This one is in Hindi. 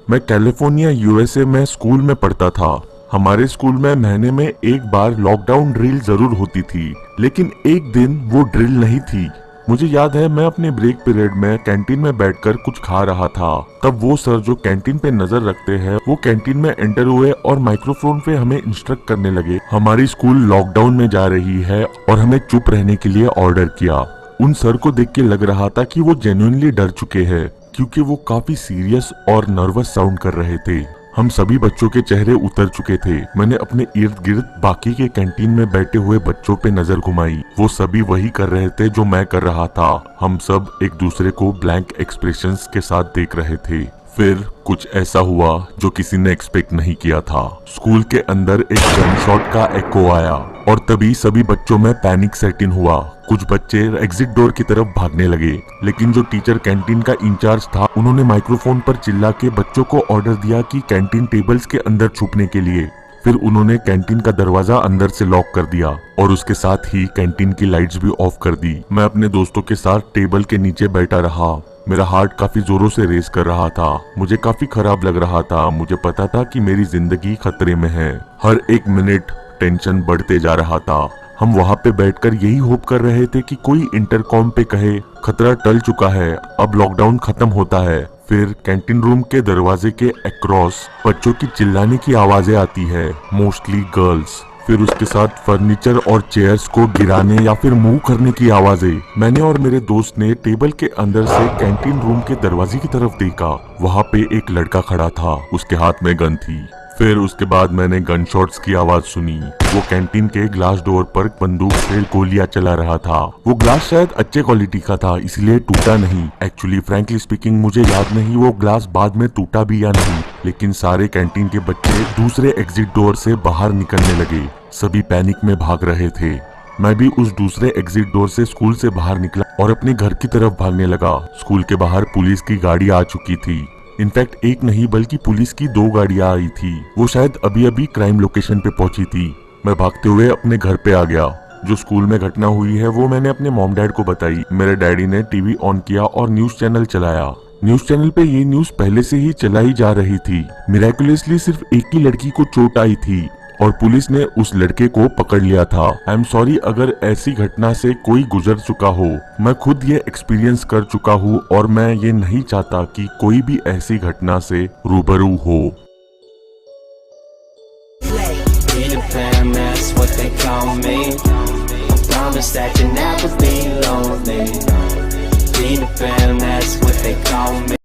मैं कैलिफोर्निया यूएसए में स्कूल में पढ़ता था। हमारे स्कूल में महीने में एक बार लॉकडाउन ड्रिल जरूर होती थी, लेकिन एक दिन वो ड्रिल नहीं थी। मुझे याद है मैं अपने ब्रेक पीरियड में कैंटीन में बैठकर कुछ खा रहा था। तब वो सर जो कैंटीन पे नजर रखते हैं वो कैंटीन में एंटर हुए और माइक्रोफोन पे हमें इंस्ट्रक्ट करने लगे। हमारी स्कूल लॉकडाउन में जा रही है और हमें चुप रहने के लिए ऑर्डर किया। उन सर को देख के लग रहा था कि वो जेन्युइनली डर चुके हैं, क्योंकि वो काफी सीरियस और नर्वस साउंड कर रहे थे। हम सभी बच्चों के चेहरे उतर चुके थे। मैंने अपने इर्द गिर्द बाकी के कैंटीन में बैठे हुए बच्चों पे नजर घुमाई। वो सभी वही कर रहे थे जो मैं कर रहा था। हम सब एक दूसरे को ब्लैंक एक्सप्रेशंस के साथ देख रहे थे। फिर कुछ ऐसा हुआ जो किसी ने एक्सपेक्ट नहीं किया था। स्कूल के अंदर एक गन शॉट का एको आया और तभी सभी बच्चों में पैनिक सेट इन हुआ। कुछ बच्चे एग्जिट डोर की तरफ भागने लगे, लेकिन जो टीचर कैंटीन का इंचार्ज था उन्होंने माइक्रोफोन पर चिल्ला के बच्चों को ऑर्डर दिया कि कैंटीन टेबल्स के अंदर छुपने के लिए। फिर उन्होंने कैंटीन का दरवाजा अंदर से लॉक कर दिया और उसके साथ ही कैंटीन की लाइट्स भी ऑफ कर दी। मैं अपने दोस्तों के साथ टेबल के नीचे बैठा रहा। मेरा हार्ट काफी जोरों से रेस कर रहा था। मुझे काफी खराब लग रहा था। मुझे पता था कि मेरी जिंदगी खतरे में है। हर एक मिनट टेंशन बढ़ते जा रहा था। हम वहाँ पे बैठकर यही होप कर रहे थे कि कोई इंटरकॉम पे कहे खतरा टल चुका है, अब लॉकडाउन खत्म होता है। फिर कैंटीन रूम के दरवाजे के अक्रॉस बच्चों की चिल्लाने की आवाजें आती है, मोस्टली गर्ल्स। फिर उसके साथ फर्नीचर और चेयर्स को गिराने या फिर मूव करने की आवाजें। मैंने और मेरे दोस्त ने टेबल के अंदर से कैंटीन रूम के दरवाजे की तरफ देखा। वहाँ पे एक लड़का खड़ा था, उसके हाथ में गन थी। फिर उसके बाद मैंने गन शॉट्स की आवाज सुनी। वो कैंटीन के ग्लास डोर पर बंदूक से गोलियां चला रहा था। वो ग्लास शायद अच्छे क्वालिटी का था, इसलिए टूटा नहीं। एक्चुअली फ्रैंकली स्पीकिंग मुझे याद नहीं वो ग्लास बाद में टूटा भी या नहीं, लेकिन सारे कैंटीन के बच्चे दूसरे एग्जिट डोर से बाहर निकलने लगे। सभी पैनिक में भाग रहे थे। मैं भी उस दूसरे एग्जिट डोर से स्कूल से बाहर निकला और अपने घर की तरफ भागने लगा। स्कूल के बाहर पुलिस की गाड़ी आ चुकी थी। इनफैक्ट एक नहीं बल्कि पुलिस की 2 गाड़ियां आई थी। वो शायद अभी अभी क्राइम लोकेशन पे पहुंची थी। मैं भागते हुए अपने घर पे आ गया। जो स्कूल में घटना हुई है वो मैंने अपने मॉम डैड को बताई। मेरे डैडी ने टीवी ऑन किया और न्यूज चैनल चलाया। न्यूज चैनल पे ये न्यूज पहले से ही चलाई जा रही थी। मिरेकुलसली सिर्फ एक ही लड़की को चोट आई थी और पुलिस ने उस लड़के को पकड़ लिया था। आई एम सॉरी अगर ऐसी घटना से कोई गुजर चुका हो। मैं खुद ये एक्सपीरियंस कर चुका हूँ और मैं ये नहीं चाहता कि कोई भी ऐसी घटना से रूबरू हो।